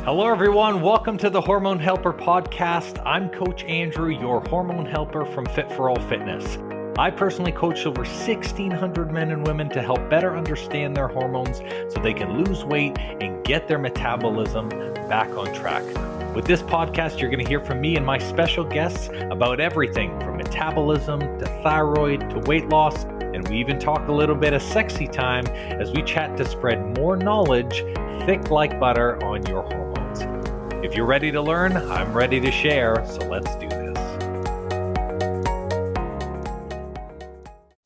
Hello, everyone. Welcome to the Hormone Helper podcast. I'm Coach Andrew, your hormone helper from Fit for All Fitness. I personally coach over 1,600 men and women to help better understand their hormones so they can lose weight and get their metabolism back on track. With this podcast, you're going to hear from me and my special guests about everything from metabolism to thyroid to weight loss. And we even talk a little bit of sexy time as we chat to spread more knowledge, thick like butter, on your hormones. If you're ready to learn, I'm ready to share, so let's do this.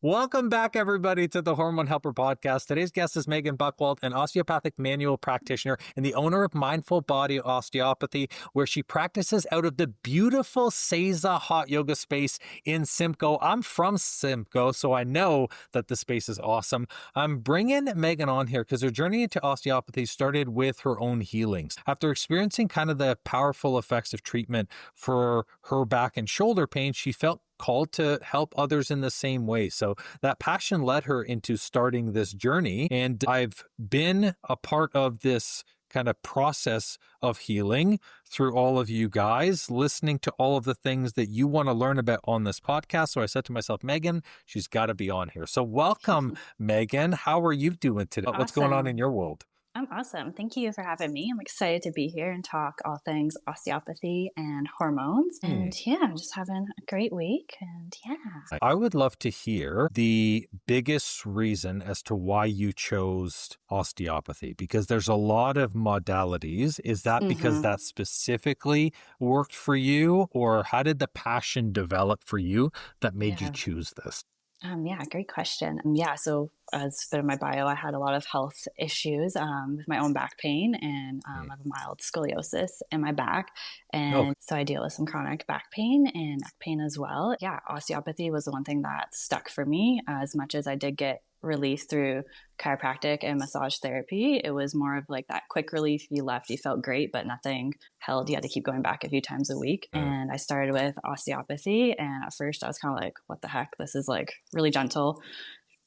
Welcome back, everybody, to the Hormone Helper podcast. Today's guest is Megan Buchwald, an osteopathic manual practitioner and the owner of Mindful Body Osteopathy, where she practices out of the beautiful Seiza hot yoga space in Simcoe. I'm from Simcoe, so I know that the space is awesome. I'm bringing Megan on here because her journey into osteopathy started with her own healings. After experiencing kind of the powerful effects of treatment for her back and shoulder pain, she felt called to help others in the same way. So that passion led her into starting this journey. And I've been a part of this kind of process of healing through all of you guys, listening to all of the things that you want to learn about on this podcast. So I said to myself, Megan, she's got to be on here. So welcome, Megan. How are you doing today? Awesome. What's going on in your world? I'm awesome. Thank you for having me. I'm excited to be here and talk all things osteopathy and hormones. And yeah, I'm just having a great week. And yeah. I would love to hear the biggest reason as to why you chose osteopathy, because there's a lot of modalities. Is that because that specifically worked for you, or how did the passion develop for you that made you choose this? Yeah, great question. So as for my bio, I had a lot of health issues with my own back pain, and I have a mild scoliosis in my back. And so I deal with some chronic back pain and neck pain as well. Yeah, osteopathy was the one thing that stuck for me. As much as I did get relief through chiropractic and massage therapy, it was more of like that quick relief. You left, you felt great, but nothing held. You had to keep going back a few times a week. And I started with osteopathy, and at first I was kind of like, what the heck? This is like really gentle,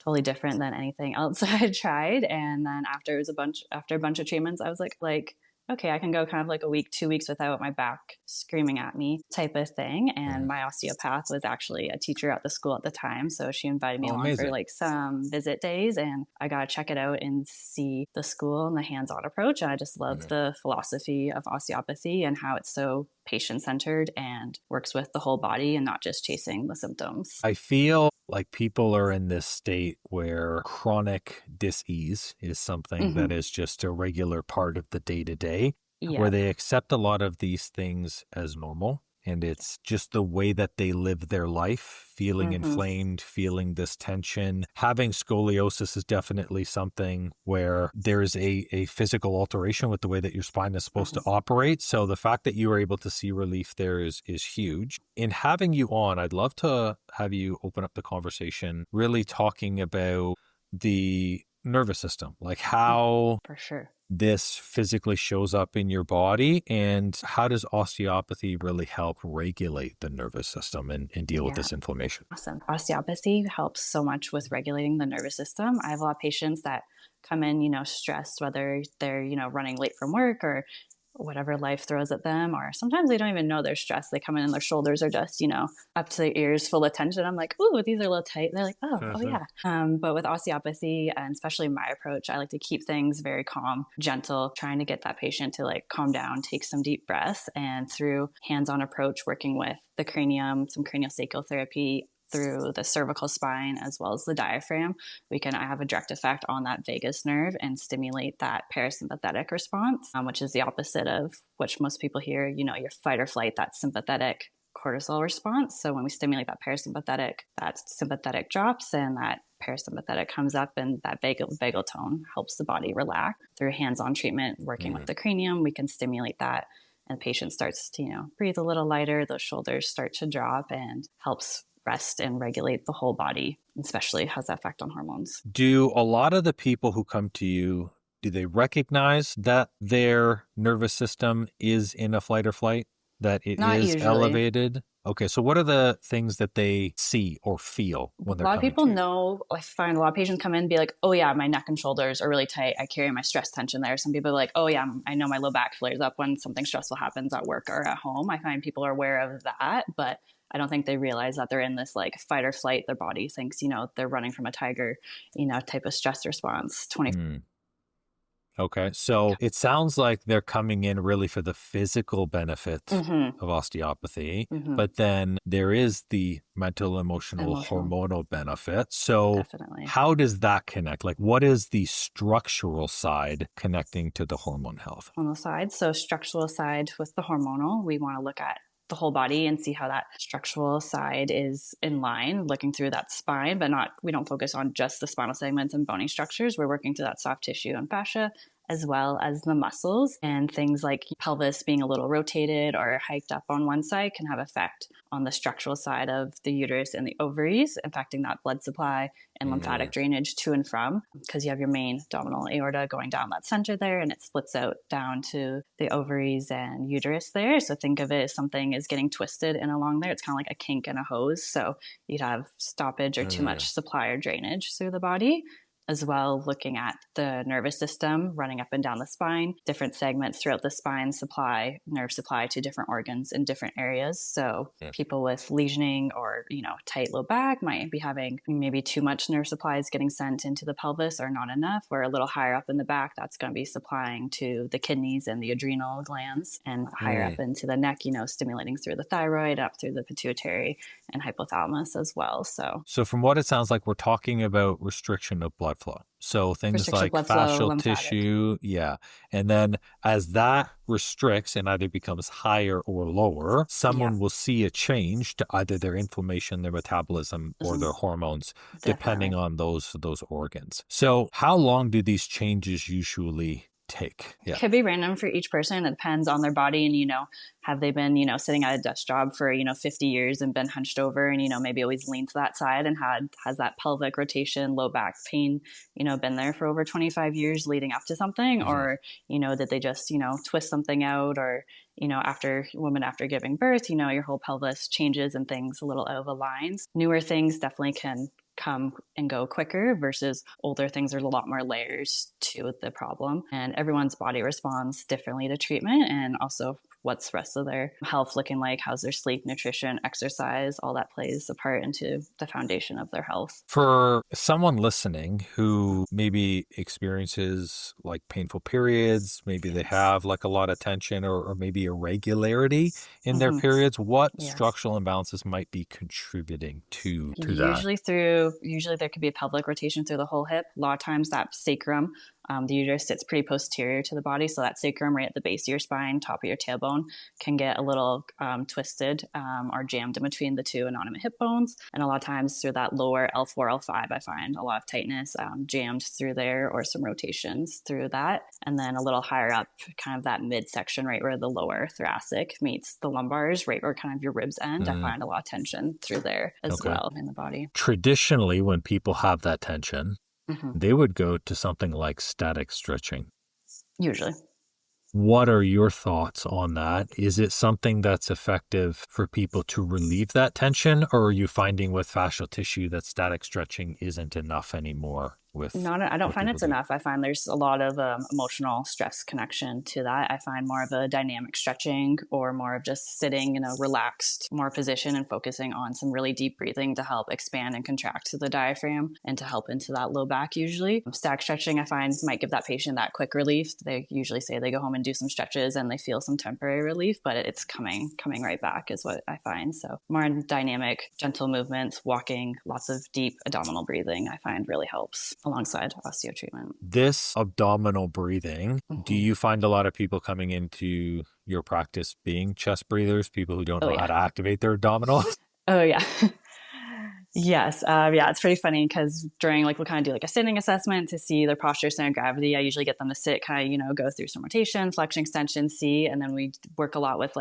totally different than anything else I had tried. And then after a bunch of treatments, I was like, okay, I can go kind of like a week, 2 weeks without my back screaming at me type of thing. And my osteopath was actually a teacher at the school at the time. So she invited me along for like some visit days, and I got to check it out and see the school and the hands-on approach. And I just love the philosophy of osteopathy and how it's so patient-centered and works with the whole body and not just chasing the symptoms. I feel like people are in this state where chronic dis-ease is something that is just a regular part of the day-to-day, where they accept a lot of these things as normal. And it's just the way that they live their life, feeling inflamed, feeling this tension. Having scoliosis is definitely something where there's a physical alteration with the way that your spine is supposed to operate. So the fact that you were able to see relief there is huge. In having you on, I'd love to have you open up the conversation, really talking about the nervous system, like how this physically shows up in your body, and how does osteopathy really help regulate the nervous system and deal with this inflammation? Awesome. Osteopathy helps so much with regulating the nervous system. I have a lot of patients that come in, stressed, whether they're, running late from work or whatever life throws at them, or sometimes they don't even know they're stressed. They come in and their shoulders are just, up to their ears full of tension. I'm like, ooh, these are a little tight. They're like, oh yeah. But with osteopathy, and especially my approach, I like to keep things very calm, gentle, trying to get that patient to like calm down, take some deep breaths. And through hands-on approach, working with the cranium, some craniosacral therapy, through the cervical spine as well as the diaphragm, I have a direct effect on that vagus nerve and stimulate that parasympathetic response, which is the opposite of which most people hear, your fight or flight, that sympathetic cortisol response. So when we stimulate that parasympathetic, that sympathetic drops and that parasympathetic comes up, and that vagal tone helps the body relax. Through hands-on treatment, working with the cranium, we can stimulate that, and the patient starts to, breathe a little lighter, those shoulders start to drop, and helps rest and regulate the whole body, especially has that effect on hormones. Do a lot of the people who come to you, do they recognize that their nervous system is in a fight or flight, that it Not is usually. elevated? Okay, so what are the things that they see or feel when A they're lot of coming people to you? know, I find a lot of patients come in and be like, oh yeah, my neck and shoulders are really tight. I carry my stress tension there. Some people are like, oh yeah, I know my low back flares up when something stressful happens at work or at home. I find people are aware of that, but I don't think they realize that they're in this like fight or flight. Their body thinks, they're running from a tiger, type of stress response 24. Mm. Okay, so it sounds like they're coming in really for the physical benefit Mm-hmm. of osteopathy, Mm-hmm. but then there is the mental, emotional, Emotional, hormonal benefit. So definitely. how does that connect? Like, what is the structural side connecting to the hormone health? On the side. So structural side with the hormonal, we want to look at the whole body and see how that structural side is in line, looking through that spine, but we don't focus on just the spinal segments and bony structures. We're working through that soft tissue and fascia, as well as the muscles, and things like pelvis being a little rotated or hiked up on one side can have effect on the structural side of the uterus and the ovaries, affecting that blood supply and lymphatic drainage to and from, because you have your main abdominal aorta going down that center there, and it splits out down to the ovaries and uterus there. So think of it as something is getting twisted and along there. It's kind of like a kink in a hose. So you'd have stoppage or too much supply or drainage through the body. As well, looking at the nervous system running up and down the spine, different segments throughout the spine supply nerve supply to different organs in different areas. So people with lesioning or tight low back might be having maybe too much nerve supplies getting sent into the pelvis or not enough, or a little higher up in the back that's going to be supplying to the kidneys and the adrenal glands, and higher up into the neck, stimulating through the thyroid, up through the pituitary and hypothalamus as well. So from what it sounds like, we're talking about restriction of blood flow. So things restriction of like blood flow, fascial lymphatic. tissue, yeah. And then as that restricts and either becomes higher or lower, Yeah, someone will see a change to either their inflammation, their metabolism, or their hormones, depending definitely. on those organs. So how long do these changes usually take? It Yeah. could be random for each person. It depends on their body and, have they been, sitting at a desk job for, 50 years and been hunched over and, maybe always leaned to that side and has that pelvic rotation, low back pain, been there for over 25 years leading up to something, or, did they just, twist something out, or, after giving birth, your whole pelvis changes and things a little out of lines. Newer things definitely can come and go quicker versus older things. There's a lot more layers to the problem, and everyone's body responds differently to treatment, and also what's the rest of their health looking like, how's their sleep, nutrition, exercise, all that plays a part into the foundation of their health. For someone listening who maybe experiences like painful periods, maybe they have like a lot of tension or maybe irregularity in their periods, what structural imbalances might be contributing to that? Usually there could be a pelvic rotation through the whole hip. A lot of times that sacrum, the uterus sits pretty posterior to the body, so that sacrum right at the base of your spine, top of your tailbone, can get a little twisted or jammed in between the two innominate hip bones. And a lot of times through that lower L4, L5, I find a lot of tightness jammed through there, or some rotations through that. And then a little higher up, kind of that midsection, right where the lower thoracic meets the lumbars, right where kind of your ribs end, I find a lot of tension through there as well in the body. Traditionally, when people have that tension, they would go to something like static stretching. Usually. What are your thoughts on that? Is it something that's effective for people to relieve that tension, or are you finding with fascial tissue that static stretching isn't enough anymore? I don't find it's enough. I find there's a lot of emotional stress connection to that. I find more of a dynamic stretching, or more of just sitting in a relaxed, more position and focusing on some really deep breathing to help expand and contract the diaphragm and to help into that low back usually. Static stretching, I find, might give that patient that quick relief. They usually say they go home and do some stretches and they feel some temporary relief, but it's coming right back is what I find. So more dynamic, gentle movements, walking, lots of deep abdominal breathing, I find really helps alongside osteo treatment. This abdominal breathing, do you find a lot of people coming into your practice being chest breathers, people who don't know how to activate their abdominals? Oh, yeah. Yes. It's pretty funny because during we'll kind of do a sitting assessment to see their posture, center of gravity. I usually get them to sit, kind of, go through some rotation, flexion, extension, see, and then we work a lot with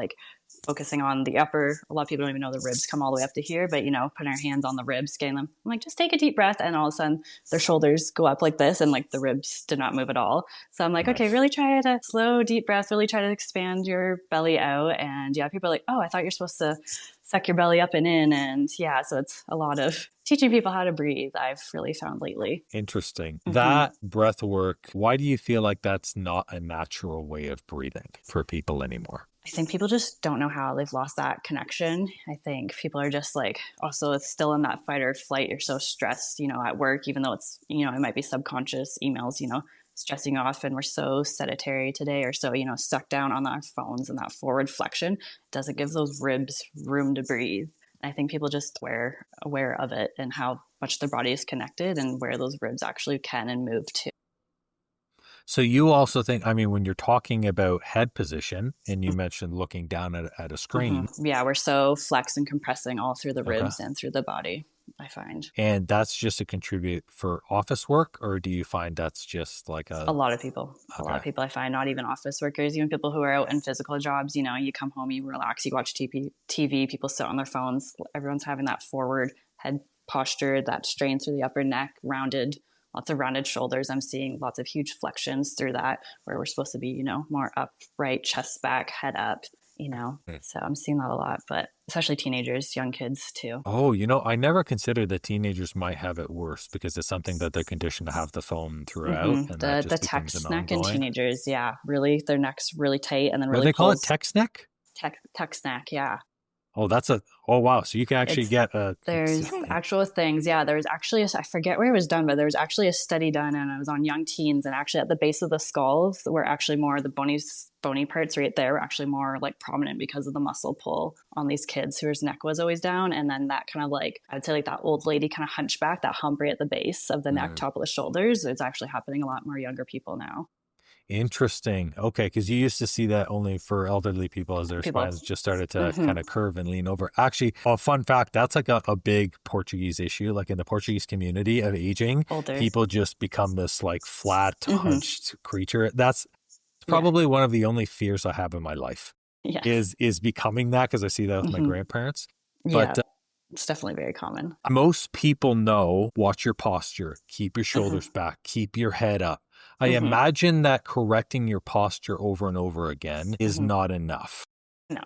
focusing on the upper. A lot of people don't even know the ribs come all the way up to here, but putting our hands on the ribs, getting them. I'm like, just take a deep breath, and all of a sudden their shoulders go up like this, and the ribs did not move at all. So I'm like, okay, really try to slow, deep breath, really try to expand your belly out. And people are like, oh, I thought you're supposed to suck your belly up and in. And yeah, so it's a lot of teaching people how to breathe, I've really found lately. Interesting. Mm-hmm. That breath work, why do you feel like that's not a natural way of breathing for people anymore? I think people just don't know how. They've lost that connection. I think people are just like, also, it's still in that fight or flight. You're so stressed, at work, even though it's, it might be subconscious emails, stressing off. And we're so sedentary today, or so, stuck down on our phones, and that forward flexion doesn't give those ribs room to breathe. I think people just aware of it and how much their body is connected and where those ribs actually can and move to. So you also think, I mean, when you're talking about head position and you mentioned looking down at a screen. Mm-hmm. Yeah, we're so flex and compressing all through the Okay. ribs and through the body, I find. And that's just to contribute for office work, or do you find that's just like A lot of people. A lot of okay. people I find, not even office workers, even people who are out in physical jobs, you come home, you relax, you watch TV, people sit on their phones. Everyone's having that forward head posture, that strain through the upper neck, lots of rounded shoulders. I'm seeing lots of huge flexions through that, where we're supposed to be, more upright, chest back, head up. So I'm seeing that a lot, but especially teenagers, young kids too. Oh, I never considered that teenagers might have it worse because it's something that they're conditioned to have the phone throughout, Mm-hmm. and that The just tech becomes an snack in ongoing. teenagers, yeah, really, their neck's really tight and then What do really they call it? pulls. Text neck? Tech snack, yeah. Oh, oh, wow. So you can actually It's get there's actual things. Yeah, there was actually I forget where it was done, but there was actually a study done, and it was on young teens, and actually at the base of the skulls were actually more the bony parts right there were actually more like prominent because of the muscle pull on these kids whose neck was always down, and then that kind of like I'd say like that old lady kind of hunchback, that hump right at the base of the neck, top of the shoulders. It's actually happening a lot more younger people now. Interesting. Okay, because you used to see that only for elderly people as their People, spines just started to kind mm-hmm. of curve and lean over. Actually, a fun fact, that's like a big Portuguese issue. Like in the Portuguese community of aging, Older, people just become this like flat, mm-hmm. hunched creature. That's Yeah, probably one of the only fears I have in my life yes, is becoming that, because I see that with my mm-hmm. grandparents. Yeah, But it's definitely very common. most people know, watch your posture, keep your Mm-hmm. shoulders back, keep your head up. I Mm-hmm. imagine that correcting your posture over and over again is Mm-hmm. not enough. No.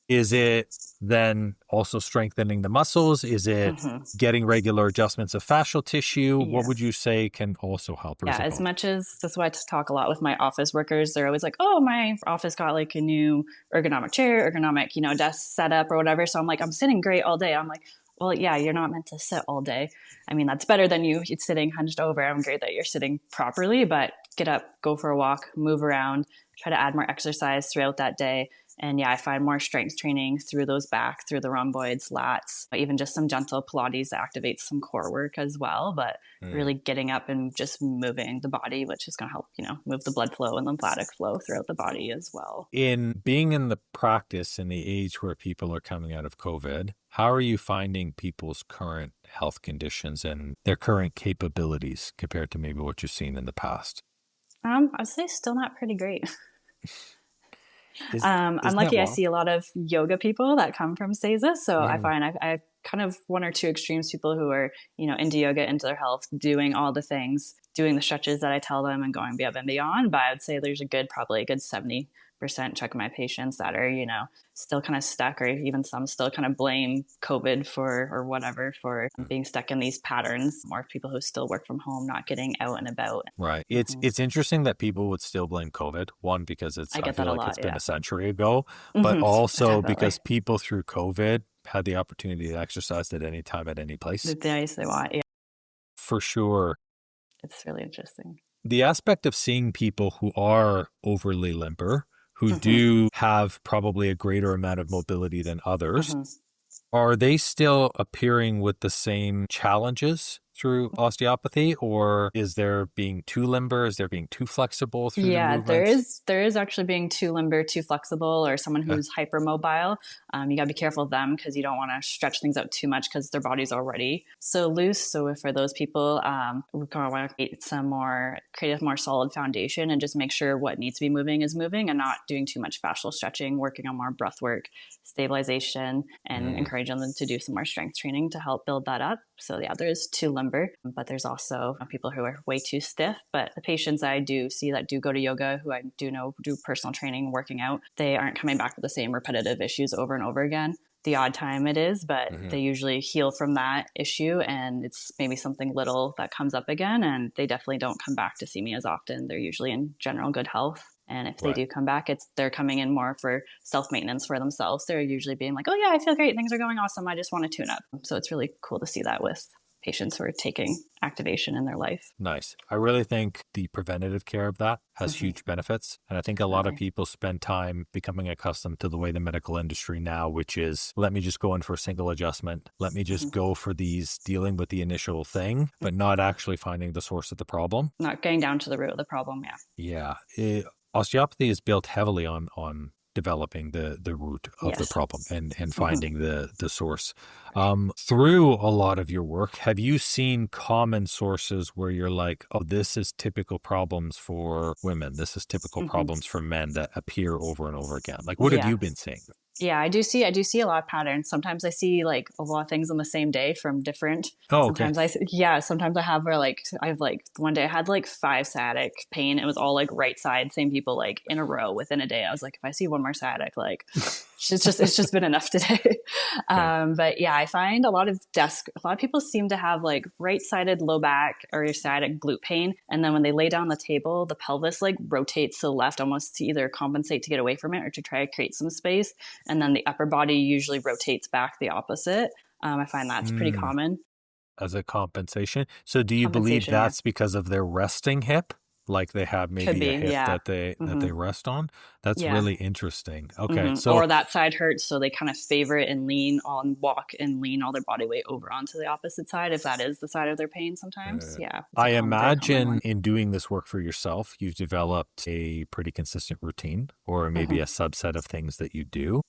Is it then also strengthening the muscles? Is it Mm-hmm. getting regular adjustments of fascial tissue? What would Yes. you say can also help? Or Yeah, is it as both? much as that's why I talk a lot with my office workers. They're always like, "Oh, my office got like a new ergonomic chair, ergonomic, desk setup or whatever." So I'm like, "I'm sitting great all day." I'm like, "Well, yeah, you're not meant to sit all day. I mean, that's better than you sitting hunched over. I'm great that you're sitting properly, but get up, go for a walk, move around, try to add more exercise throughout that day." And yeah, I find more strength training through those back, through the rhomboids, lats, even just some gentle Pilates that activates some core work as well. But really getting up and just moving the body, which is going to help, move the blood flow and lymphatic flow throughout the body as well. In being in the practice in the age where people are coming out of COVID, how are you finding people's current health conditions and their current capabilities compared to maybe what you've seen in the past? I'd say still not pretty great. Is, I'm isn't that lucky I wild? see a lot of yoga people that come from stasis. So I Mm. find I've kind of one or two extremes, people who are, into yoga, into their health, doing all the things, doing the stretches that I tell them and going above and beyond. But I would say there's probably a good 70% check of my patients that are, still kind of stuck, or even some still kind of blame COVID or whatever for being stuck in these patterns. More people who still work from home, not getting out and about. Right. Mm-hmm. It's interesting that people would still blame COVID. One, because I I get feel that a like lot. it's been Yeah. a century ago, but Mm-hmm. also Definitely. because people through COVID had the opportunity to exercise at any time, at any place. The days they want. Yeah. For sure. It's really interesting. The aspect of seeing people who are overly limber, who Mm-hmm. do have probably a greater amount of mobility than others, Mm-hmm. are they still appearing with the same challenges through osteopathy, or is there being too limber? Is there being too flexible through the Yeah, there movements? is there is actually being too limber, too flexible, or someone Okay. who's hypermobile. You got to be careful of them because you don't want to stretch things out too much because their body's already so loose. So for those people, we're going to want to create a more solid foundation and just make sure what needs to be moving is moving, and not doing too much fascial stretching, working on more breath work, stabilization, and encouraging them to do some more strength training to help build that up. So yeah, there is too limber, but there's also people who are way too stiff. But the patients I do see that do go to yoga, who I do know do personal training, working out, they aren't coming back with the same repetitive issues over and over again. the odd time it is, but Mm-hmm. they usually heal from that issue, and it's maybe something little that comes up again, and they definitely don't come back to see me as often. They're usually in general good health. And if they Right. do come back, they're coming in more for self-maintenance for themselves. They're usually being like, oh yeah, I feel great. Things are going awesome. I just want to tune up. So it's really cool to see that with patients who are taking activation in their life. Nice. I really think the preventative care of that has huge benefits. And I think a lot of Definitely. people spend time becoming accustomed to the way the medical industry now, which is let me just go in for a single adjustment. Let me just go for these dealing with the initial thing, but not actually finding the source of the problem. Not getting down to the root of the problem. Yeah. Yeah. Osteopathy is built heavily on developing the root of the Yes. problem and finding the source. Through a lot of your work, have you seen common sources where you're like, oh, this is typical problems for women, this is typical problems for men that appear over and over again? Like, what have Yeah. you been seeing? Yeah, I do see a lot of patterns. Sometimes I see like a lot of things on the same day from different. Oh, okay. Sometimes I have one day I had like 5 sciatic pain. It was all like right side, same people like in a row within a day. I was like, if I see one more sciatic, like it's just been enough today. But yeah, I find a lot of people seem to have like right-sided low back or sciatic glute pain. And then when they lay down on the table, the pelvis like rotates to the left almost to either compensate to get away from it or to try to create some space. And then the upper body usually rotates back the opposite. I find that's pretty common. As a compensation. So do you believe Compensation, yeah. that's because of their resting hip? Like they have Could maybe be, a hip yeah. that they rest on? That's Yeah. really interesting. Okay. So Or that side hurts, so they kind of favor it and walk and lean all their body weight over onto the opposite side, if that is the side of their pain sometimes. Yeah. I Very common imagine one. in doing this work for yourself, you've developed a pretty consistent routine or maybe a subset of things that you do.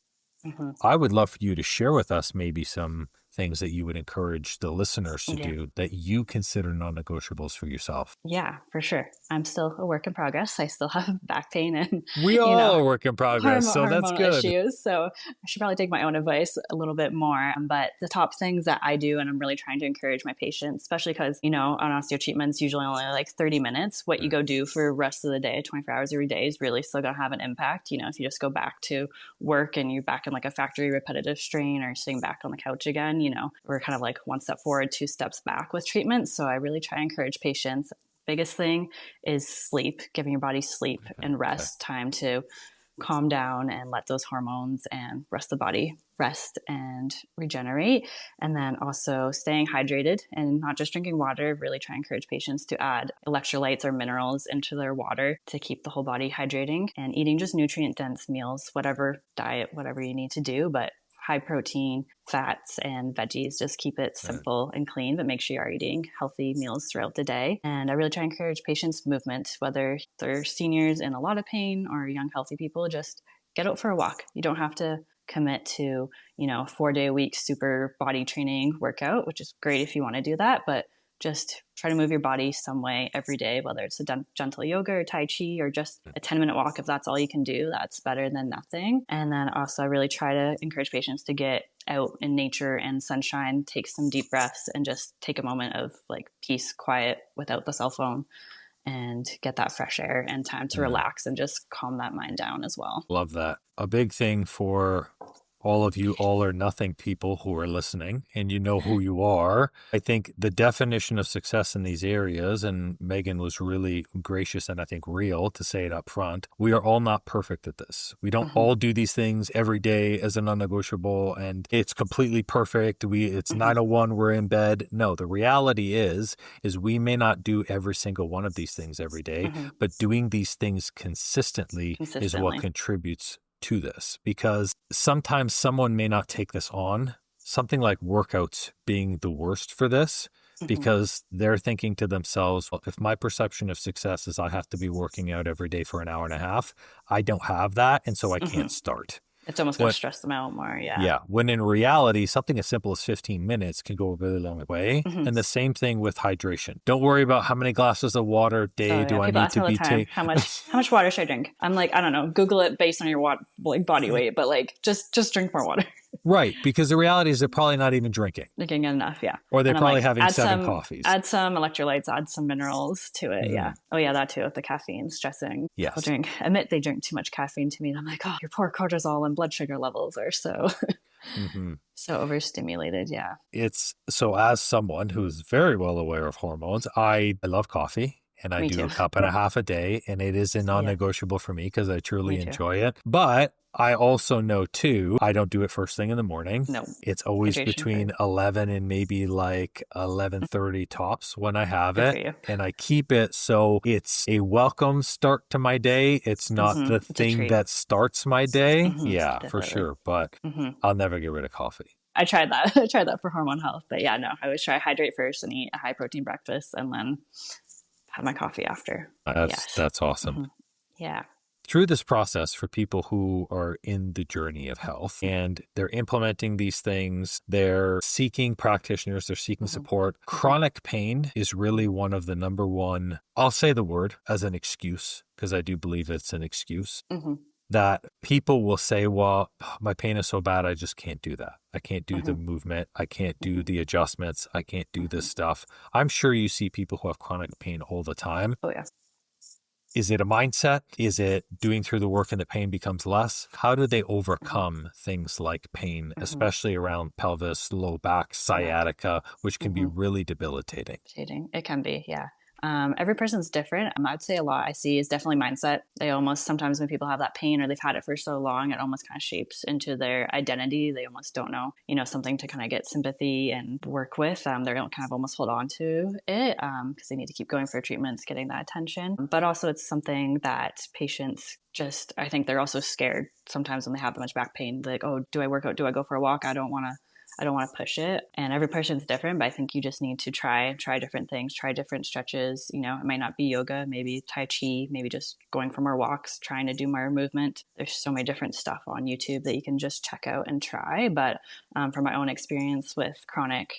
I would love for you to share with us maybe some things that you would encourage the listeners to do that you consider non-negotiables for yourself. Yeah, for sure. I'm still a work in progress. I still have back pain and, We all are work in progress, so that's hormonal good. issues. So I should probably take my own advice a little bit more. But the top things that I do, and I'm really trying to encourage my patients, especially because, on osteo treatments, usually only like 30 minutes. What you go do for the rest of the day, 24 hours every day, is really still going to have an impact. If you just go back to work and you're back in like a factory repetitive strain or sitting back on the couch again, we're kind of like one step forward, 2 steps back with treatment. So I really try to encourage patients. Biggest thing is sleep, giving your body sleep and rest time to calm down and let those hormones and rest the body rest and regenerate. And then also staying hydrated and not just drinking water. Really try and encourage patients to add electrolytes or minerals into their water to keep the whole body hydrating, and eating just nutrient dense meals, whatever diet, whatever you need to do, but high protein, fats, and veggies. Just keep it simple and clean, but make sure you are eating healthy meals throughout the day. And I really try and encourage patients' movement, whether they're seniors in a lot of pain or young, healthy people. Just get out for a walk. You don't have to commit to, 4-day-a-week super body training workout, which is great if you want to do that, but just try to move your body some way every day, whether it's a gentle yoga or Tai Chi or just a 10-minute walk. If that's all you can do, that's better than nothing. And then also I really try to encourage patients to get out in nature and sunshine, take some deep breaths, and just take a moment of like peace, quiet without the cell phone, and get that fresh air and time to relax and just calm that mind down as well. Love that. A big thing for all of you all or nothing people who are listening, and you know who you are. I think the definition of success in these areas, and Megan was really gracious and I think real to say it up front, we are all not perfect at this. We don't all do these things every day as a non-negotiable and it's completely perfect. It's 9:01, we're in bed. No, the reality is we may not do every single one of these things every day, but doing these things consistently is what contributes to this, because sometimes someone may not take this on, something like workouts being the worst for this, because they're thinking to themselves, well, if my perception of success is I have to be working out every day for an hour and a half, I don't have that, and so I can't start. It's almost going to stress them out more. Yeah. When in reality, something as simple as 15 minutes can go a really long way. And the same thing with hydration. Don't worry about how many glasses of water a day do I need to be taking. How much water should I drink? I'm like, I don't know. Google it based on your body weight, but like just drink more water. Right, because the reality is they're probably not even drinking. Drinking enough, yeah. Or they're probably having 7 coffees. Add some electrolytes, add some minerals to it, yeah. Oh yeah, that too, with the caffeine, stressing. Yes. People admit they drink too much caffeine to me, and I'm like, oh, your poor cortisol and blood sugar levels are so... Mm-hmm. So overstimulated. Yeah. It's so, as someone who's very well aware of hormones, I love coffee and I Me do too. a cup and a half a day, and it is a Yeah. non-negotiable for me because I Me truly too. enjoy it. But I also know too, I don't do it first thing in the morning. No. It's always Hydration between first. 11 and maybe like 11:30 tops when I have Good for it. you. And I keep it so it's a welcome start to my day. It's not the It's a thing treat. that starts my day. Yeah, for Definitely. sure. But I'll never get rid of coffee. I tried that. I tried that for hormone health, but yeah, no, I always try hydrate first and eat a high protein breakfast and then have my coffee after. Yes. That's awesome. Yeah. Through this process, for people who are in the journey of health and they're implementing these things, they're seeking practitioners, they're seeking support. Chronic pain is really one of the number one, I'll say the word as an excuse, because I do believe it's an excuse, that people will say, well, my pain is so bad, I just can't do that. I can't do the movement. I can't do the adjustments. I can't do this stuff. I'm sure you see people who have chronic pain all the time. Oh, yeah. Is it a mindset? Is it doing through the work and the pain becomes less? How do they overcome things like pain, especially around pelvis, low back, sciatica, which can be really debilitating? It can be, yeah. Every person's different. I'd say a lot I see is definitely mindset. They almost, sometimes when people have that pain or they've had it for so long, it almost kind of shapes into their identity. They almost don't know, something to kind of get sympathy and work with. They don't kind of almost hold on to it because they need to keep going for treatments, getting that attention. But also it's something that patients just, I think they're also scared sometimes when they have that much back pain. They're like, oh, do I work out? Do I go for a walk? I don't want to push it. And every person's different, but I think you just need to try different things, try different stretches. It might not be yoga, maybe Tai Chi, maybe just going for more walks, trying to do more movement. There's so many different stuff on YouTube that you can just check out and try. But from my own experience with chronic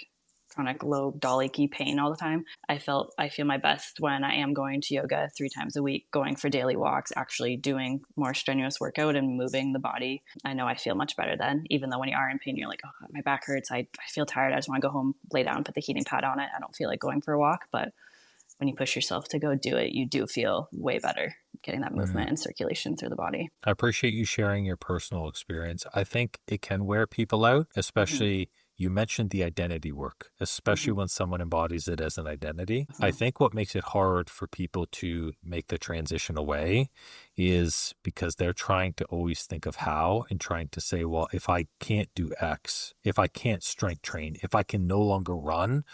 low dolly key pain all the time, I feel my best when I am going to yoga 3 times a week, going for daily walks, actually doing more strenuous workout and moving the body. I know I feel much better then, even though when you are in pain, you're like, oh, my back hurts. I feel tired. I just want to go home, lay down, put the heating pad on it. I don't feel like going for a walk. But when you push yourself to go do it, you do feel way better getting that movement and circulation through the body. I appreciate you sharing your personal experience. I think it can wear people out, especially you mentioned the identity work, especially when someone embodies it as an identity. I think what makes it hard for people to make the transition away is because they're trying to always think of how and trying to say, well, if I can't do X, if I can't strength train, if I can no longer run,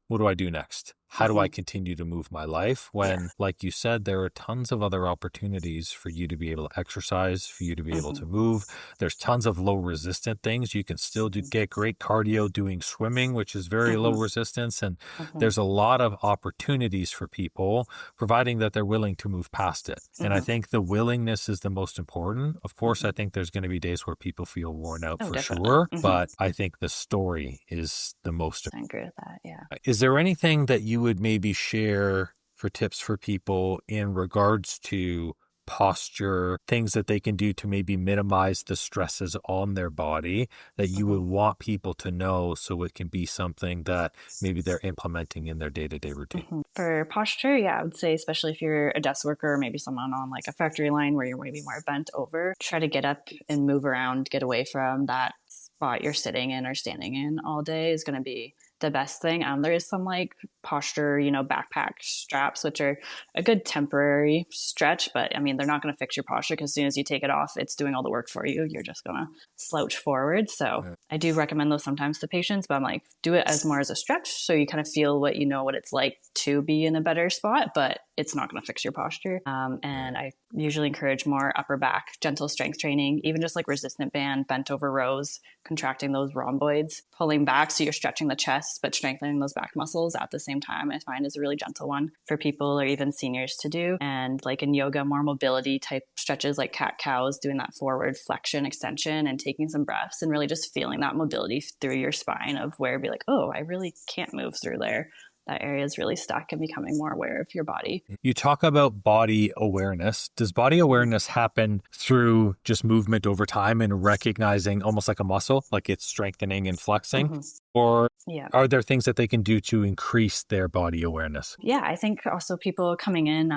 what do I do next? How do I continue to move my life when, like you said, there are tons of other opportunities for you to be able to exercise, for you to be able to move. There's tons of low resistant things. You can still get great cardio doing swimming, which is very low resistance. And there's a lot of opportunities for people, providing that they're willing to move past it. And I think the willingness is the most important. Of course, I think there's going to be days where people feel worn out for sure. But I think the story is the most important. I agree with that, yeah. Is there anything that you would maybe share for tips for people in regards to posture, things that they can do to maybe minimize the stresses on their body that you would want people to know so it can be something that maybe they're implementing in their day-to-day routine? For posture, yeah, I would say, especially if you're a desk worker or maybe someone on like a factory line where you're maybe more bent over, try to get up and move around, get away from that spot you're sitting in or standing in all day is going to be the best thing. There is some like posture, backpack straps, which are a good temporary stretch, but I mean, they're not going to fix your posture because as soon as you take it off, it's doing all the work for you. You're just going to slouch forward. So I do recommend those sometimes to patients, but I'm like, do it as more as a stretch. So you kind of feel what it's like to be in a better spot, but it's not going to fix your posture. And I usually encourage more upper back, gentle strength training, even just like resistant band, bent over rows, contracting those rhomboids, pulling back. So you're stretching the chest, but strengthening those back muscles at the same time, I find is a really gentle one for people or even seniors to do. And like in yoga, more mobility type stretches like cat cows, doing that forward flexion, extension, and taking some breaths and really just feeling that mobility through your spine of where be like, oh, I really can't move through there. That area is really stuck, and becoming more aware of your body. You talk about body awareness. Does body awareness happen through just movement over time and recognizing almost like a muscle, like it's strengthening and flexing? Or are there things that they can do to increase their body awareness? Yeah, I think also people coming in,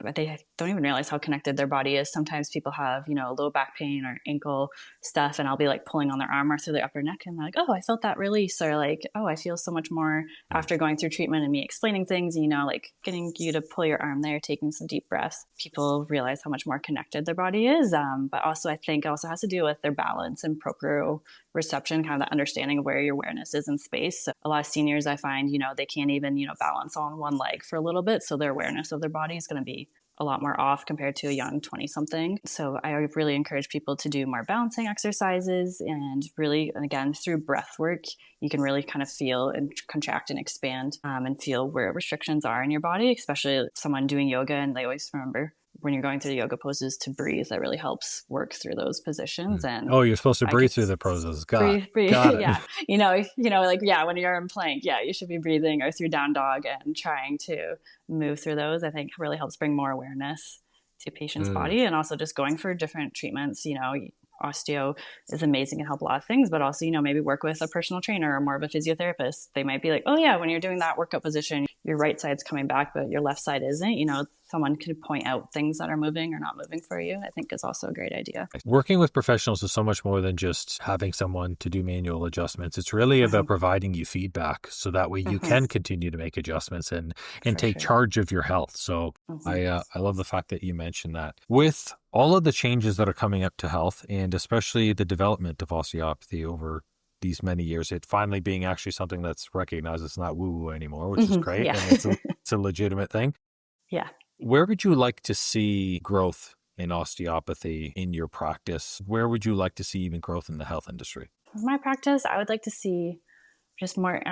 they don't even realize how connected their body is. Sometimes people have, low back pain or ankle stuff, and I'll be like pulling on their arm or through their upper neck, and they're like, oh, I felt that release, or like, oh, I feel so much more after going through treatment and me explaining things, like getting you to pull your arm there, taking some deep breaths. People realize how much more connected their body is. But also I think it also has to do with their balance and proprioception, kind of that understanding of where your awareness is in space. So a lot of seniors I find, they can't even, balance on one leg for a little bit. So their awareness of their body is going to be a lot more off compared to a young 20-something. So I really encourage people to do more balancing exercises, and really, and again, through breath work, you can really kind of feel and contract and expand and feel where restrictions are in your body, especially someone doing yoga. And they always remember when you're going through the yoga poses to breathe. That really helps work through those positions. And you're supposed to breathe through the poses. Breathe. Got it. Yeah. When you're in plank, you should be breathing, or through down dog, and trying to move through those, I think really helps bring more awareness to patient's body. And also just going for different treatments, osteo is amazing and help a lot of things, but also, maybe work with a personal trainer or more of a physiotherapist. They might be like, oh yeah, when you're doing that workout position, your right side's coming back, but your left side isn't. Someone could point out things that are moving or not moving for you. I think is also a great idea. Working with professionals is so much more than just having someone to do manual adjustments. It's really about providing you feedback, so that way you can continue to make adjustments and take charge of your health. So I love the fact that you mentioned that. With all of the changes that are coming up to health, and especially the development of osteopathy over these many years, it finally being actually something that's recognized as not woo-woo anymore, which is great. Yeah. And it's a legitimate thing. Yeah. Where would you like to see growth in osteopathy in your practice? Where would you like to see even growth in the health industry? In my practice, I would like to see just more,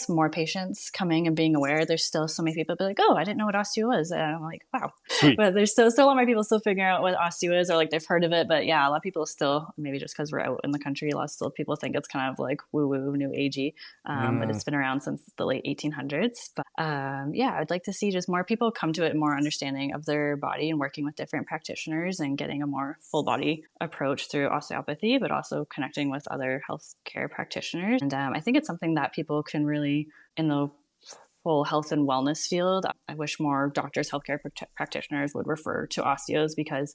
more patients coming and being aware. There's still so many people be like, oh, I didn't know what osteo is. And I'm like, wow. Sweet. But there's still a lot more people still figuring out what osteo is, or like they've heard of it. But yeah, a lot of people still, maybe just because we're out in the country, a lot of still people think it's kind of like woo-woo, new agey. But it's been around since the late 1800s. But I'd like to see just more people come to it, more understanding of their body, and working with different practitioners and getting a more full body approach through osteopathy, but also connecting with other healthcare practitioners. And I think it's something that people can really, in the whole health and wellness field, I wish more doctors, healthcare practitioners would refer to osteos, because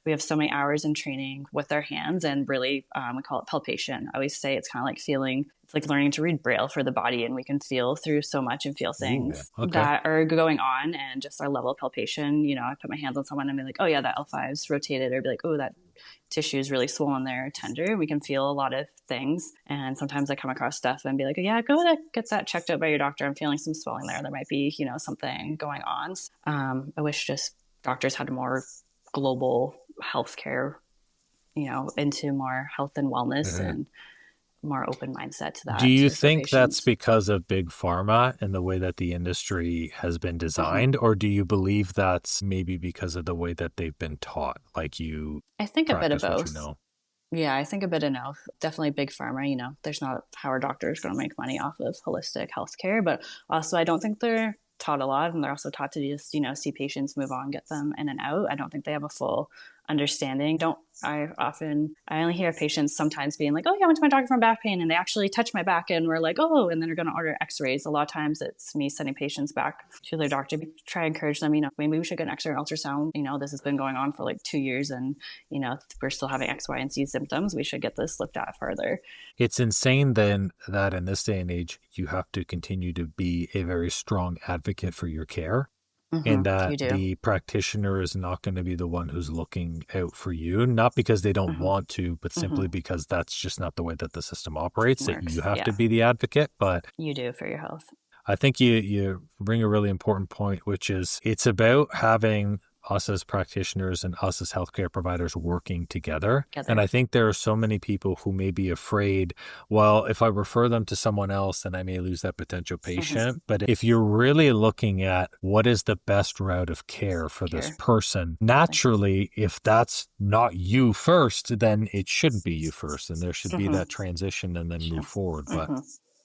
we have so many hours in training with our hands, and really we call it palpation. I always say it's kind of like feeling, it's like learning to read Braille for the body, and we can feel through so much and feel things that are going on, and just our level of palpation. I put my hands on someone and be like, oh yeah, that L5's rotated, or be like, oh, that tissue is really swollen there, tender. We can feel a lot of things. And sometimes I come across stuff and be like, oh, yeah, go get that checked out by your doctor. I'm feeling some swelling there. There might be, something going on. I wish just doctors had more global healthcare, into more health and wellness and more open mindset to that. Do you think that's because of big pharma and the way that the industry has been designed, or do you believe that's maybe because of the way that they've been taught? I think a bit of both. Yeah, I think a bit of no. Definitely big pharma. There's not how our doctors going to make money off of holistic healthcare, but also I don't think they're taught a lot, and they're also taught to just see patients, move on, get them in and out. I don't think they have a full understanding. I only hear patients sometimes being like, oh yeah, I went to my doctor for back pain, and they actually touched my back, and we're like, oh, and then they're going to order x-rays. A lot of times it's me sending patients back to their doctor. Try to encourage them, maybe we should get an x-ray or ultrasound. This has been going on for like 2 years, and we're still having X, Y, and Z symptoms. We should get this looked at further. It's insane then that in this day and age, you have to continue to be a very strong advocate for your care. And that the practitioner is not going to be the one who's looking out for you, not because they don't want to, but simply because that's just not the way that the system operates, that you have to be the advocate. But you do for your health. I think you bring a really important point, which is it's about having us as practitioners and us as healthcare providers working together. And I think there are so many people who may be afraid, well, if I refer them to someone else, then I may lose that potential patient. But if you're really looking at what is the best route of care for this person, naturally, if that's not you first, then it shouldn't be you first. And there should be that transition and then move forward. But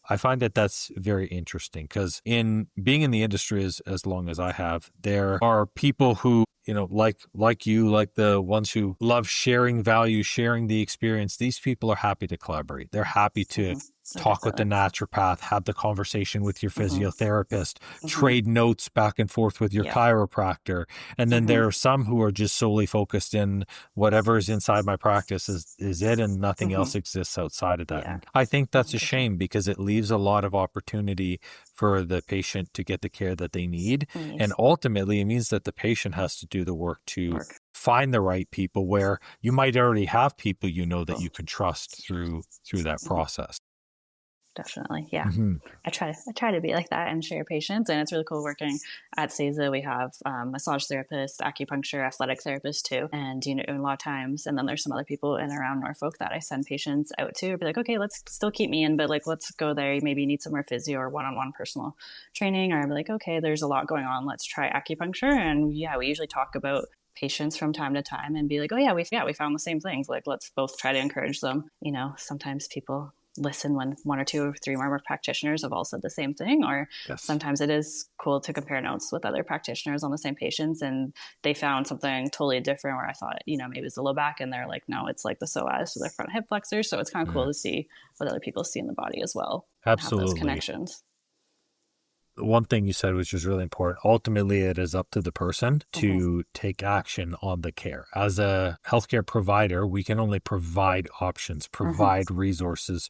I find that that's very interesting, because in being in the industry as long as I have, there are people who, like you, like the ones who love sharing value, sharing the experience. These people are happy to collaborate. They're happy to So talk with the definitely. naturopath, have the conversation with your Hmm. physiotherapist, Hmm. trade notes back and forth with your Yep. chiropractor. And then Hmm. there are some who are just solely focused in whatever is inside my practice is it, and nothing Hmm. else exists outside of that. Yeah. And I think that's a 100%. shame because it leaves a lot of opportunity for the patient to get the care that they need. And Needs ultimately, it means that the patient has to do the work to work. find the right people where you might already have people that you Both. can trust through that Hmm. process. Definitely. Yeah. Hmm. I try to be like that and share patients. And it's really cool working at SESA. We have massage therapists, acupuncture, athletic therapists too. And, a lot of times, and then there's some other people in and around Norfolk that I send patients out to, be like, okay, let's still keep me in, but like, let's go there. Maybe you need some more physio or one-on-one personal training. Or I'm like, okay, there's a lot going on. Let's try acupuncture. And yeah, we usually talk about patients from time to time and be like, oh yeah, we found the same things. Like, let's both try to encourage them. Sometimes people listen when one or two or three more practitioners have all said the same thing, or Yes. sometimes it is cool to compare notes with other practitioners on the same patients and they found something totally different where I thought, maybe it's the low back and they're like, no, it's like the psoas to the front hip flexors. So it's kind of cool Mm, to see what other people see in the body as well and have those absolutely. connections. One thing you said, which is really important, ultimately, it is up to the person Mm-hmm. to take action on the care. As a healthcare provider, we can only provide options, Mm-hmm. provide resources,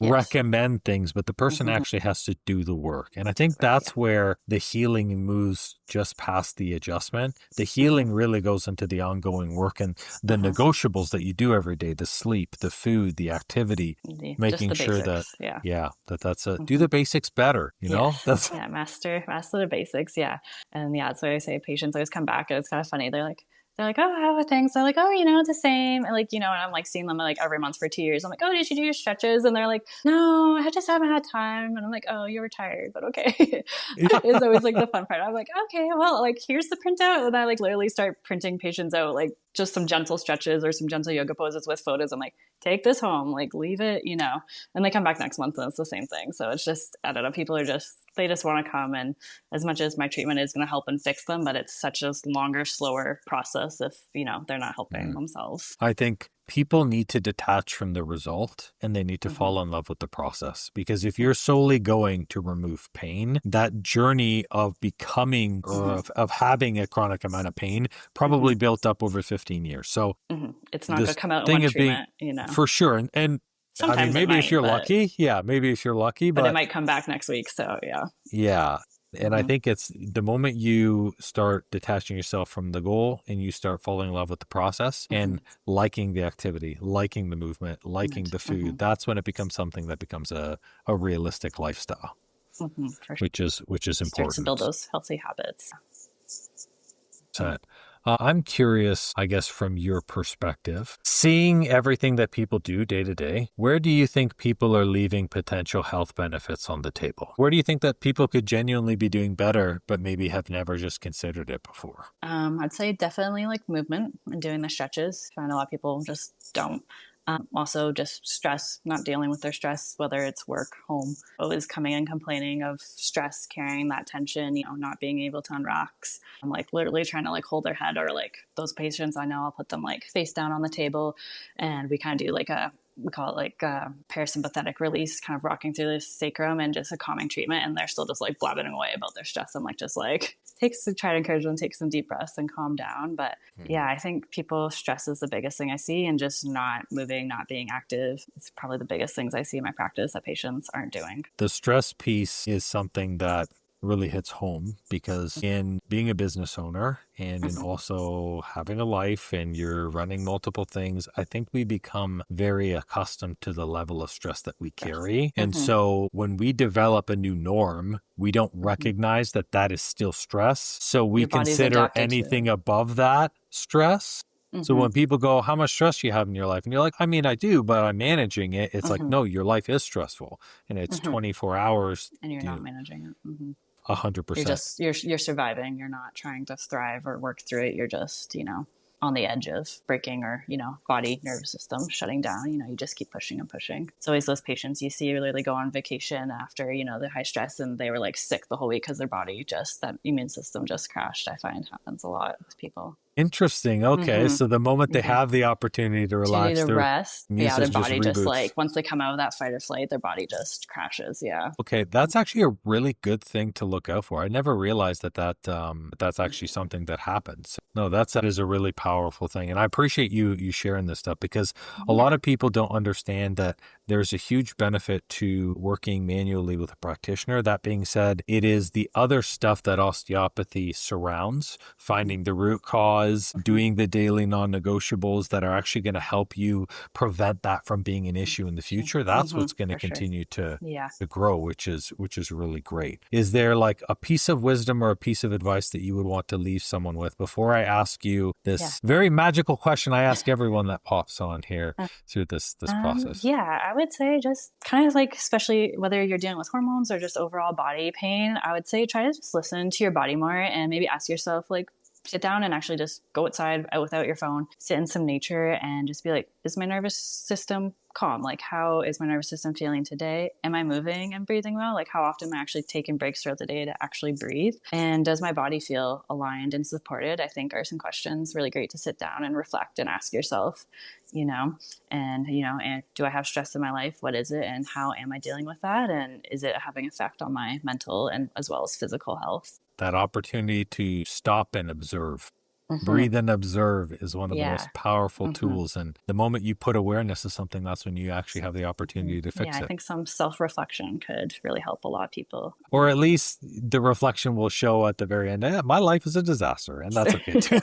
Yes. recommend things, but the person Mm-hmm. actually has to do the work. And I think Yeah. that's where the healing moves just past the adjustment. The Mm-hmm. healing really goes into the ongoing work and the Mm-hmm. negotiables that you do every day, the sleep, the food, the activity, Just making the sure that, basics. Yeah. yeah, that's do Mm-hmm. the basics better, Yes. that's Yeah. Master the basics. Yeah. And yeah, that's why I say patients always come back and it's kind of funny. They're like, oh, how are things? They're like, oh, it's the same. And and I'm like seeing them like every month for 2 years. I'm like, oh, did you do your stretches? And they're like, no, I just haven't had time. And I'm like, oh, you were tired, but okay. It's always like the fun part. I'm like, okay, well, like here's the printout. And I like literally start printing patients out, like just some gentle stretches or some gentle yoga poses with photos. I'm like, take this home, like leave it, and they come back next month and it's the same thing. So it's just, I don't know, people they just want to come. And as much as my treatment is going to help and fix them, but it's such a longer, slower process if, they're not helping Mm. themselves. I think people need to detach from the result and they need to Mm-hmm. fall in love with the process. Because if you're Yeah. solely going to remove pain, that journey of becoming or Mm-hmm. of having a chronic amount of pain Mm-hmm. probably built up over 15 years. So Mm-hmm. It's not going this to come out in thing one of being, treatment. for sure. And I mean, Sometimes it maybe if might, you're lucky, yeah, maybe if you're lucky, but it but might come back next week. So yeah. yeah. And I Mm-hmm. think it's the moment you start detaching yourself from the goal and you start falling in love with the process Mm-hmm. and liking the activity, liking the movement, liking the Mm-hmm. food, that's when it becomes something that becomes a realistic lifestyle, Mm-hmm. For sure. which is Starts to build important. those healthy habits. So, I'm curious, I guess, from your perspective, seeing everything that people do day to day, where do you think people are leaving potential health benefits on the table? Where do you think that people could genuinely be doing better, but maybe have never just considered it before? I'd say definitely like movement and doing the stretches. I find a lot of people just don't. Also, just stress, not dealing with their stress, whether it's work, home, always coming and complaining of stress, carrying that tension, not being able to unrelax. I'm like literally trying to like hold their head, or like those patients I know, I'll put them like face down on the table and we kind of do like we call it like parasympathetic release, kind of rocking through the sacrum and just a calming treatment. And they're still just like blabbing away about their stress. I'm like, just like try to encourage them, take some deep breaths and calm down. But yeah, I think people stress is the biggest thing I see, and just not moving, not being active. It's probably the biggest things I see in my practice that patients aren't doing. The stress piece is something that really hits home because in being a business owner and in Mm-hmm. also having a life and you're running multiple things, I think we become very accustomed to the level of stress that we Stress. carry. And Mm-hmm. so when we develop a new norm, we don't Mm-hmm. recognize that that is still stress. So we Your body's consider adapted to anything it. above that stress. So Mm-hmm. when people go, how much stress do you have in your life? And you're like, I mean, I do, but I'm managing it. It's like, Mm-hmm. no, your life is stressful and it's Mm-hmm. 24 hours, And you're not managing it. Mm-hmm. a You're 100%. just you're surviving. You're not trying to thrive or work through it. You're just on the edge of breaking, or body nervous system shutting down. You just keep pushing and pushing. It's always those patients you see literally go on vacation after the high stress and they were like sick the whole week because their body just, that immune system just crashed. I find happens a lot with people. Interesting. Okay. Mm-hmm. So the moment they Mm-hmm. have the opportunity to Opportunity relax, to their rest. immune Yeah, their system just body just reboots. like once they come out of that fight or flight, their body just crashes. Yeah. Okay, that's actually a really good thing to look out for. I never realized that's actually something that happens. No, that is a really powerful thing, and I appreciate you sharing this stuff because a lot Yeah. of people don't understand that there's a huge benefit to working manually with a practitioner. That being said, it is the other stuff that osteopathy surrounds, finding the root cause, doing the daily non-negotiables that are actually going to help you prevent that from being an issue in the future. That's what's going to For sure. continue to Yeah. grow, which is really great. Is there like a piece of wisdom or a piece of advice that you would want to leave someone with before I ask you this very magical question I ask everyone that pops on here through this process? Yeah, I would say just kind of like, especially whether you're dealing with hormones or just overall body pain, I would say try to just listen to your body more and maybe ask yourself, like, sit down and actually just go outside without your phone, sit in some nature and just be like, is my nervous system calm? Like, how is my nervous system feeling today? Am I moving and breathing well? Like, how often am I actually taking breaks throughout the day to actually breathe? And does my body feel aligned and supported? I think are some questions really great to sit down and reflect and ask yourself, and do I have stress in my life? What is it? And how am I dealing with that? And is it having effect on my mental and as well as physical health? That opportunity to stop and observe. Breathe and observe is one of the most powerful tools. And the moment you put awareness to something, that's when you actually have the opportunity to fix it. I think some self-reflection could really help a lot of people. Or at least the reflection will show at the very end, my life is a disaster, and that's okay too.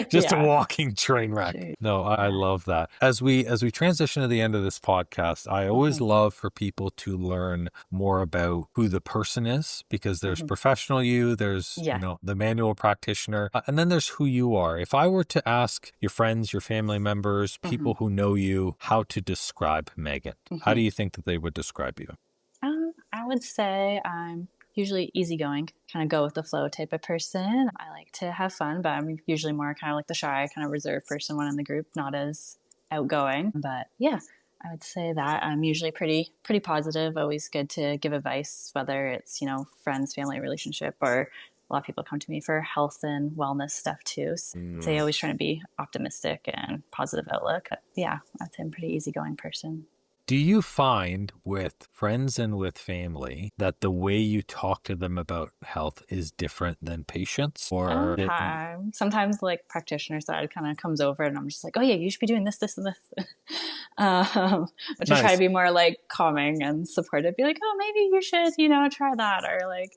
Just a walking train wreck. No, I love that. As we transition to the end of this podcast, I always love for people to learn more about who the person is, because there's professional you, there's the manual practitioner, and then there's who you are. If I were to ask your friends, your family members, people who know you, how to describe Megan, how do you think that they would describe you? I would say I'm usually easygoing, kind of go with the flow type of person. I like to have fun, but I'm usually more kind of like the shy, kind of reserved person when in the group, not as outgoing. But yeah, I would say that I'm usually pretty positive, always good to give advice, whether it's, friends, family, relationship, or a lot of people come to me for health and wellness stuff too. So I always trying to be optimistic and positive outlook. But yeah, I'd say I'm a pretty easygoing person. Do you find with friends and with family that the way you talk to them about health is different than patients? Or sometimes like practitioner side kind of comes over and I'm just like, oh yeah, you should be doing this, this, and this. Which I try to be more like calming and supportive, be like, oh, maybe you should, try that, or like,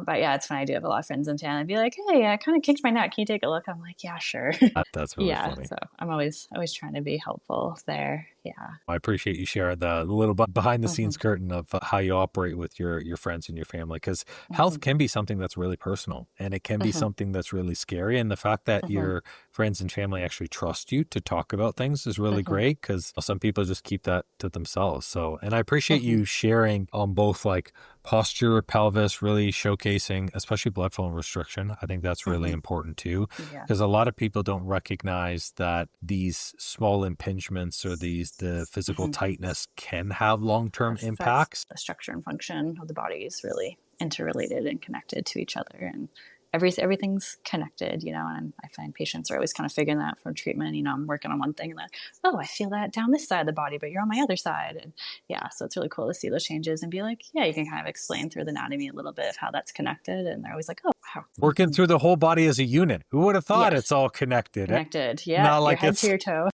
but yeah, it's funny. I do have a lot of friends in town and be like, hey, I kind of kicked my neck. Can you take a look? I'm like, yeah, sure. That's really funny. So I'm always trying to be helpful there. Yeah. I appreciate you sharing the little behind the scenes curtain of how you operate with your friends and your family, because health can be something that's really personal, and it can be something that's really scary. And the fact that your friends and family actually trust you to talk about things is really great, because some people just keep that to themselves. So, and I appreciate you sharing on both like posture, pelvis, really showcasing, especially blood flow and restriction. I think that's really important too, because a lot of people don't recognize that these small impingements or the physical tightness can have long-term impacts. The structure and function of the body is really interrelated and connected to each other, and everything's connected, and I find patients are always kind of figuring that out from treatment. I'm working on one thing and then, oh, I feel that down this side of the body, but you're on my other side. And so it's really cool to see those changes and be like, yeah, you can kind of explain through the anatomy a little bit of how that's connected. And they're always like, oh, wow. Working through the whole body as a unit. Who would have thought it's all connected? Yeah. Not like your head to your toe.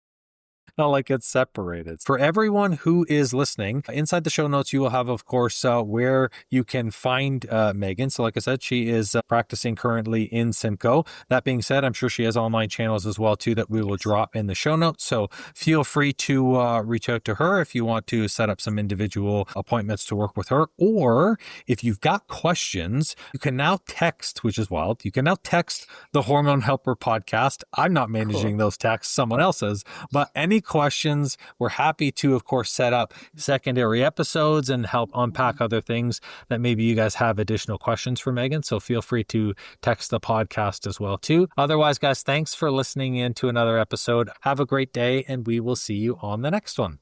Not like it's separated. For everyone who is listening, inside the show notes, you will have, of course, where you can find Megan. So like I said, she is practicing currently in Simcoe. That being said, I'm sure she has online channels as well, too, that we will drop in the show notes. So feel free to reach out to her if you want to set up some individual appointments to work with her. Or if you've got questions, you can now text, which is wild. You can now text the Hormone Helper podcast. I'm not managing those texts, someone else is, but any questions, we're happy to, of course, set up secondary episodes and help unpack other things that maybe you guys have additional questions for Megan. So feel free to text the podcast as well, too. Otherwise, guys, thanks for listening in to another episode. Have a great day, and we will see you on the next one.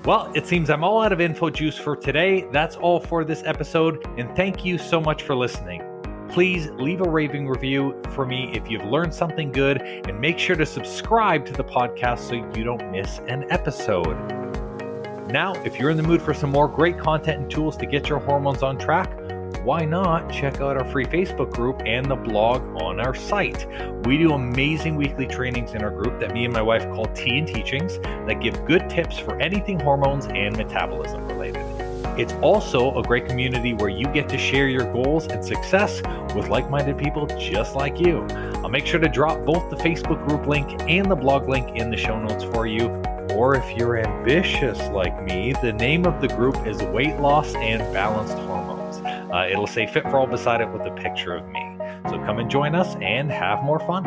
Well, it seems I'm all out of info juice for today. That's all for this episode, and thank you so much for listening. Please leave a raving review for me if you've learned something good, and make sure to subscribe to the podcast so you don't miss an episode. Now, if you're in the mood for some more great content and tools to get your hormones on track, why not check out our free Facebook group and the blog on our site? We do amazing weekly trainings in our group that me and my wife call Tea and Teachings that give good tips for anything hormones and metabolism related. It's also a great community where you get to share your goals and success with like-minded people just like you. I'll make sure to drop both the Facebook group link and the blog link in the show notes for you. Or if you're ambitious like me, the name of the group is Weight Loss and Balanced Hormones. It'll say Fit for All beside it with a picture of me. So come and join us and have more fun.